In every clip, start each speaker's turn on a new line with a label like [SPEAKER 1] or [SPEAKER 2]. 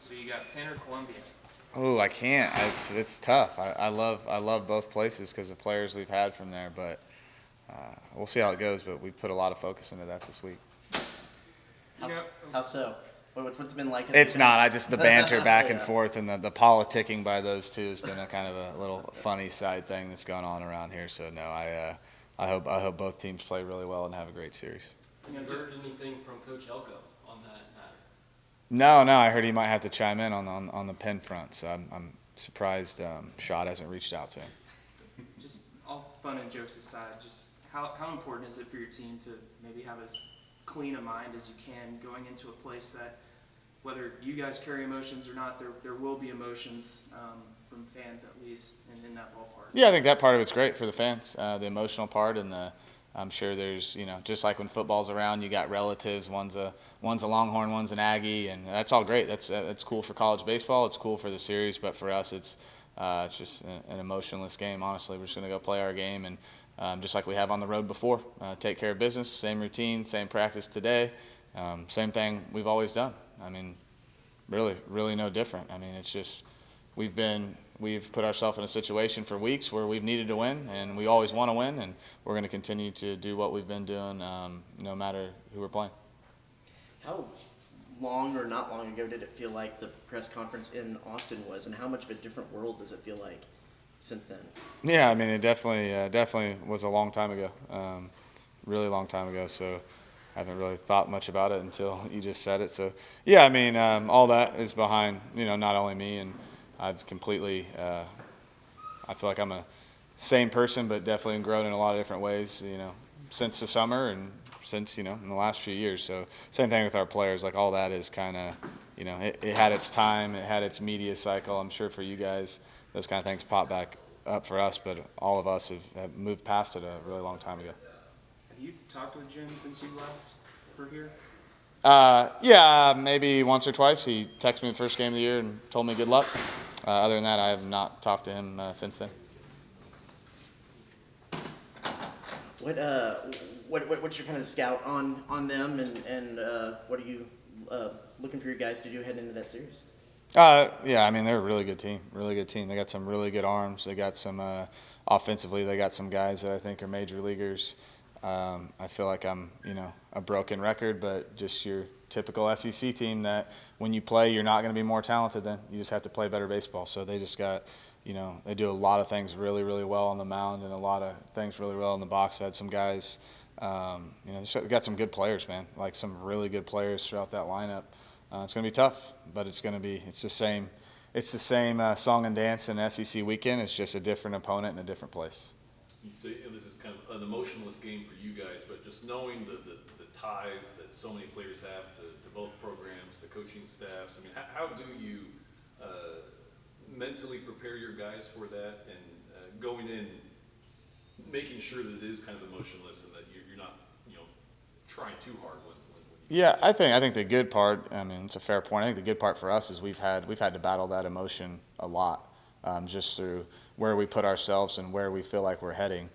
[SPEAKER 1] So you got Penn or Columbia?
[SPEAKER 2] Oh, I can't. It's tough. I love both places because of players we've had from there, but we'll see how it goes. But we've put a lot of focus into that this week.
[SPEAKER 3] How so? What's it been like?
[SPEAKER 2] It's not. I just the banter back and
[SPEAKER 3] Yeah.
[SPEAKER 2] forth and the politicking by those two has been a kind of a little funny side thing that's gone on around here. So no, I hope both teams play really well and have a great series.
[SPEAKER 4] Have you heard anything from Coach Elko on that matter?
[SPEAKER 2] No, I heard he might have to chime in on the Penn front. So I'm surprised Schott hasn't reached out to him.
[SPEAKER 1] Just all fun and jokes aside, just how important is it for your team to maybe have as clean a mind as you can going into a place that, whether you guys carry emotions or not, there will be emotions from fans at least in that ballpark?
[SPEAKER 2] Yeah, I think that part of it's great for the fans, the emotional part, and I'm sure there's, just like when football's around, you got relatives. One's a Longhorn, one's an Aggie, and that's all great. That's cool for college baseball. It's cool for the series, but for us, it's just an emotionless game. Honestly, we're just going to go play our game, and just like we have on the road before, take care of business. Same routine, same practice today, same thing we've always done. I mean, really no different. I mean, it's just we've put ourselves in a situation for weeks where we've needed to win, and we always want to win, and we're going to continue to do what we've been doing no matter who we're playing.
[SPEAKER 3] How long or not long ago did it feel like the press conference in Austin was, and how much of a different world does it feel like since then?
[SPEAKER 2] Yeah, I mean, it definitely was a long time ago, really long time ago. So I haven't really thought much about it until you just said it. So yeah, I mean, all that is behind not only me, and I've completely. I feel like I'm a same person, but definitely grown in a lot of different ways. Since the summer and since in the last few years. So same thing with our players. Like all that is kind of it had its time. It had its media cycle. I'm sure for you guys, those kind of things pop back up for us, but all of us have moved past it a really long time ago.
[SPEAKER 1] Have you talked with Jim since you left for here?
[SPEAKER 2] Yeah, maybe once or twice. He texted me the first game of the year and told me good luck. Other than that, I have not talked to him since then.
[SPEAKER 3] What's your kind of scout on them, and what are you looking for your guys to do heading into that series?
[SPEAKER 2] Yeah, I mean, they're a really good team. Really good team. They got some really good arms. They got some offensively. They got some guys that I think are major leaguers. I feel like I'm, a broken record, but just your typical SEC team that when you play, you're not going to be more talented than. You just have to play better baseball. So they just got, they do a lot of things really, really well on the mound and a lot of things really well in the box. I had some guys, they got some good players, man, like some really good players throughout that lineup. It's going to be tough, but it's the same. It's the same song and dance in SEC weekend. It's just a different opponent in a different place.
[SPEAKER 5] You say this is kind of an emotionless game for you guys, but just knowing the ties that so many players have to both programs, the coaching staffs. I mean, how do you mentally prepare your guys for that and going in, making sure that it is kind of emotionless and that you're not trying too hard when
[SPEAKER 2] Yeah, I think the good part. I mean, it's a fair point. I think the good part for us is we've had to battle that emotion a lot, just through where we put ourselves and where we feel like we're heading.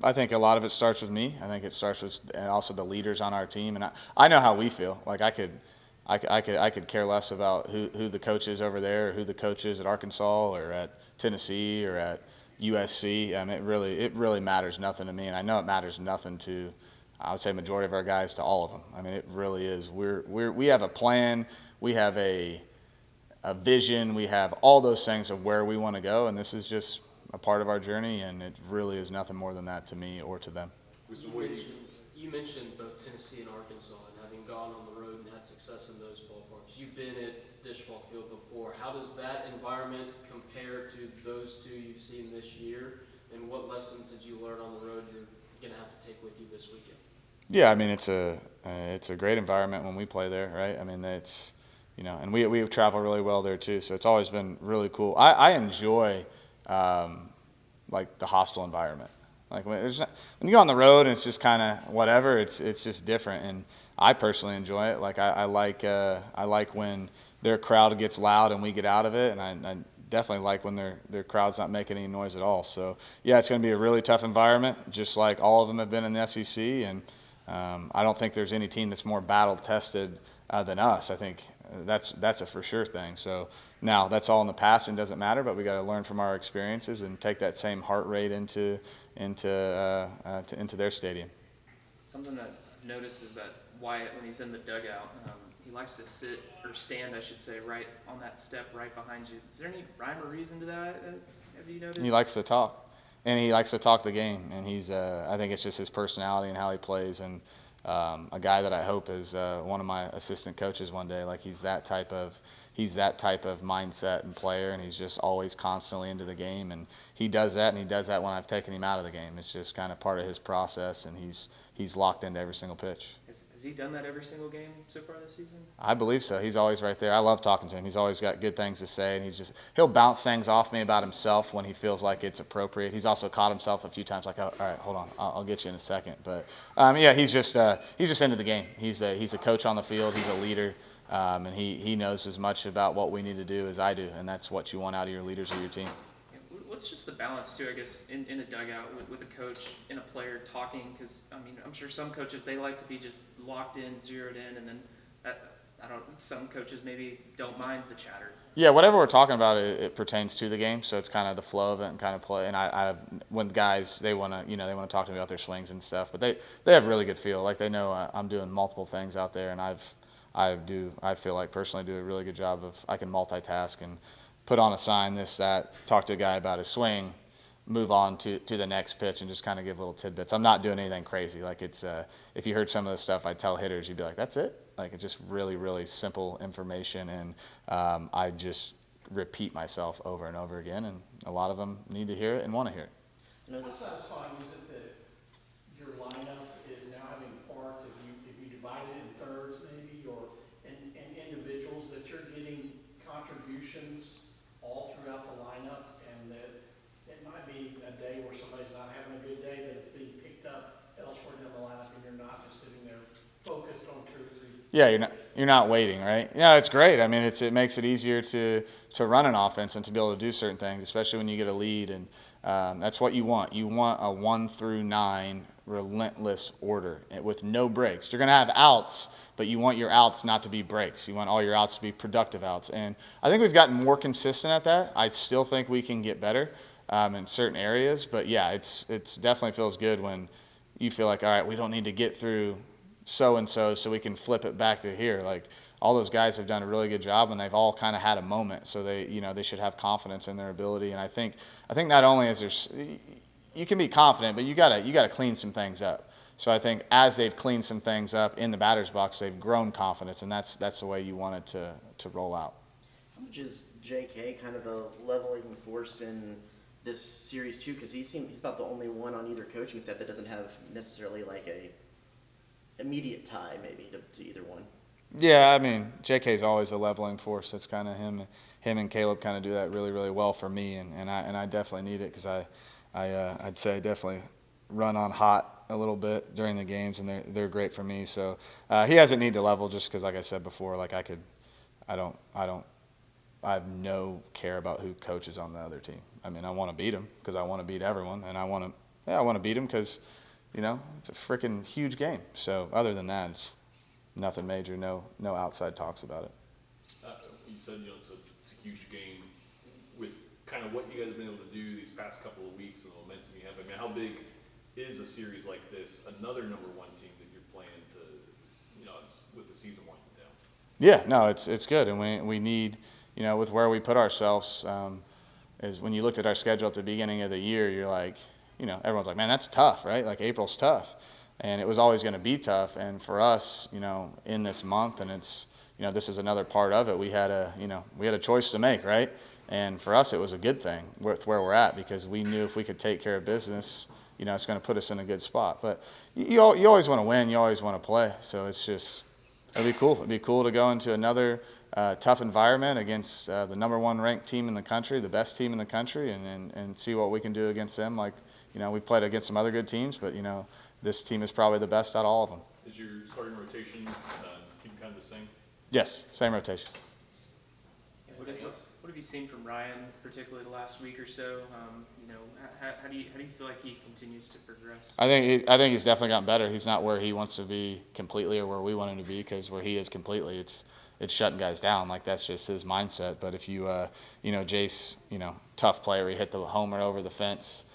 [SPEAKER 2] I think a lot of it starts with me. I think it starts with also the leaders on our team, and I know how we feel. Like I could care less about who the coach is over there, or who the coach is at Arkansas or at Tennessee or at USC. I mean, it really matters nothing to me, and I know it matters nothing to, I would say, majority of our guys, to all of them. I mean, it really is. We have a plan. We have a vision. We have all those things of where we want to go, and this is just a part of our journey, and it really is nothing more than that to me or to them.
[SPEAKER 4] You mentioned both Tennessee and Arkansas, and having gone on the road and had success in those ballparks. You've been at Dishwalk Field before. How does that environment compare to those two you've seen this year, and what lessons did you learn on the road you're going to have to take with you this weekend?
[SPEAKER 2] Yeah, I mean, it's a great environment when we play there, right? I mean, it's, and we travel really well there too, so it's always been really cool. I enjoy like the hostile environment. Like when you go on the road and it's just kind of whatever, it's just different, and I personally enjoy it. Like I like when their crowd gets loud and we get out of it, and I definitely like when their crowd's not making any noise at all. So yeah, it's going to be a really tough environment, just like all of them have been in the SEC, and I don't think there's any team that's more battle tested than us. I think that's a for sure thing. So now that's all in the past and doesn't matter, but we got to learn from our experiences and take that same heart rate into their stadium.
[SPEAKER 1] Something that I've noticed is that Wyatt, when he's in the dugout, he likes to sit or stand, I should say, right on that step right behind you. Is there any rhyme or reason to that? Have you noticed?
[SPEAKER 2] He likes to talk, and he likes to talk the game, and he's I think it's just his personality and how he plays, and a guy that I hope is one of my assistant coaches one day. Like he's that type of mindset and player, and he's just always constantly into the game, and he does that when I've taken him out of the game. It's just kind of part of his process, and he's locked into every single pitch.
[SPEAKER 1] Has he done that every single game so far this season?
[SPEAKER 2] I believe so. He's always right there. I love talking to him. He's always got good things to say, and he'll bounce things off me about himself when he feels like it's appropriate. He's also caught himself a few times like, oh, all right, hold on, I'll get you in a second. But yeah, he's just into the game. He's a coach on the field. He's a leader, and he knows as much about what we need to do as I do, and that's what you want out of your leaders of your team.
[SPEAKER 1] What's just the balance too, I guess, in a dugout with a coach and a player talking? Because I mean, I'm sure some coaches, they like to be just locked in, zeroed in, and then some coaches maybe don't mind the chatter.
[SPEAKER 2] Yeah, whatever we're talking about, it pertains to the game, so it's kind of the flow of it and kind of play. And when guys they want to talk to me about their swings and stuff, but they have really good feel, like they know I'm doing multiple things out there, and I feel like personally do a really good job of I can multitask and put on a sign, this, that, talk to a guy about his swing, move on to the next pitch, and just kind of give little tidbits. I'm not doing anything crazy. Like it's if you heard some of the stuff I tell hitters, you'd be like, that's it? Like it's just really, really simple information, and I just repeat myself over and over again, and a lot of them need to hear it and want to hear it.
[SPEAKER 6] How satisfying is it that your lineup is now having parts, if you divide it in thirds maybe, or and individuals, that you're getting contributions all throughout the lineup, and that it might be a day where somebody's not having a good day, but it's being picked up elsewhere down the lineup, and you're not just sitting there focused on 2 or 3.
[SPEAKER 2] Yeah, you're not waiting, right? Yeah, it's great. I mean, it makes it easier to run an offense and to be able to do certain things, especially when you get a lead, and that's what you want. You want a 1 through 9 relentless order with no breaks. You're going to have outs, but you want your outs not to be breaks. You want all your outs to be productive outs, and I think we've gotten more consistent at that. I still think we can get better in certain areas, but yeah, it's definitely feels good when you feel like, all right, we don't need to get through so we can flip it back to here. Like all those guys have done a really good job, and they've all kind of had a moment, so they should have confidence in their ability. And I think not only is there, you can be confident, but you gotta clean some things up. So I think as they've cleaned some things up in the batter's box, they've grown confidence, and that's the way you want it to roll out.
[SPEAKER 3] How much is JK kind of a leveling force in this series too? Because he's about the only one on either coaching staff that doesn't have necessarily like a immediate tie maybe to either one.
[SPEAKER 2] Yeah, I mean, JK's always a leveling force. That's kind of him and Caleb kind of do that really, really well for me, and I definitely need it because I'd say I definitely run on hot a little bit during the games, and they're great for me. So he hasn't need to level just because, like I said before, like I have no care about who coaches on the other team. I mean, I want to beat them because I want to beat everyone, and I want to beat them because it's a freaking huge game. So other than that, it's nothing major, no outside talks about it.
[SPEAKER 5] You said it's a huge game. With kind of what you guys have been able to do these past couple of weeks and the momentum you have, I mean, how big is a series like this, another number 1 team that you're playing to, with the season winding down?
[SPEAKER 2] Yeah, no, it's good, and we need, with where we put ourselves, is when you looked at our schedule at the beginning of the year, you're like, everyone's like, man, that's tough, right? Like April's tough. And it was always going to be tough. And for us, in this month, and it's, this is another part of it, we had a choice to make, right? And for us, it was a good thing with where we're at because we knew if we could take care of business, it's going to put us in a good spot. But you always want to win. You always want to play. So it's just, it'd be cool. It'd be cool to go into another tough environment against the number 1 ranked team in the country, the best team in the country, and see what we can do against them. Like, we played against some other good teams, but, this team is probably the best out of all of them.
[SPEAKER 5] Is your starting rotation keep kind of the same?
[SPEAKER 2] Yes, same rotation.
[SPEAKER 1] What have you seen from Ryan, particularly the last week or so? How do you feel like he continues to progress?
[SPEAKER 2] I think he's definitely gotten better. He's not where he wants to be completely or where we want him to be because where he is completely, it's it's shutting guys down. Like, that's just his mindset. But if you, Jace, tough player, he hit the homer over the fence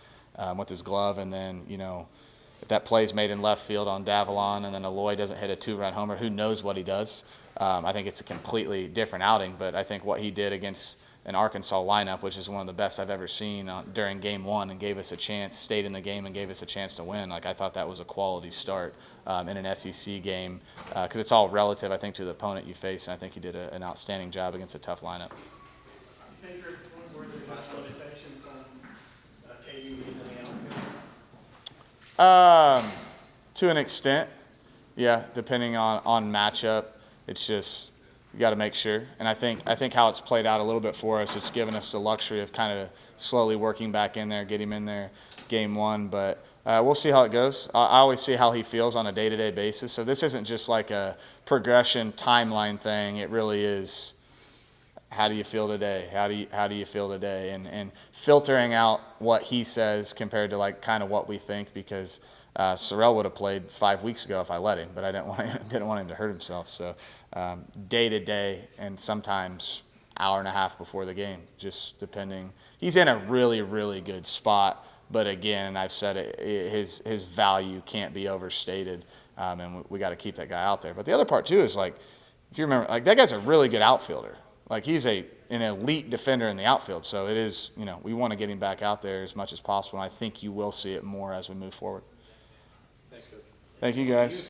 [SPEAKER 2] with his glove, and then, if that play's made in left field on Davalon, and then Eloy doesn't hit a 2-run homer, who knows what he does? I think it's a completely different outing, but I think what he did against an Arkansas lineup, which is one of the best I've ever seen during game one, and gave us a chance, stayed in the game and gave us a chance to win. Like, I thought that was a quality start in an SEC game, because it's all relative, I think, to the opponent you face, and I think he did an outstanding job against a tough lineup.
[SPEAKER 6] You think there's one where there's just limitations on KU in the outfield?
[SPEAKER 2] To an extent, yeah, depending on matchup. It's just, you got to make sure. And I think how it's played out a little bit for us, it's given us the luxury of kind of slowly working back in there, get him in there game one. But we'll see how it goes. I always see how he feels on a day-to-day basis. So this isn't just like a progression timeline thing. It really is, how do you feel today? How do you feel today? And filtering out what he says compared to like kind of what we think, because Sorrell would have played 5 weeks ago if I let him, but I didn't want him to hurt himself. So day to day, and sometimes hour and a half before the game, just depending. He's in a really, really good spot, but again, and I've said it, his value can't be overstated, and we got to keep that guy out there. But the other part too is, like, if you remember, like, that guy's a really good outfielder. Like, he's an elite defender in the outfield. So it is, we want to get him back out there as much as possible, and I think you will see it more as we move forward.
[SPEAKER 4] Thanks, Coach.
[SPEAKER 2] Thank you, guys.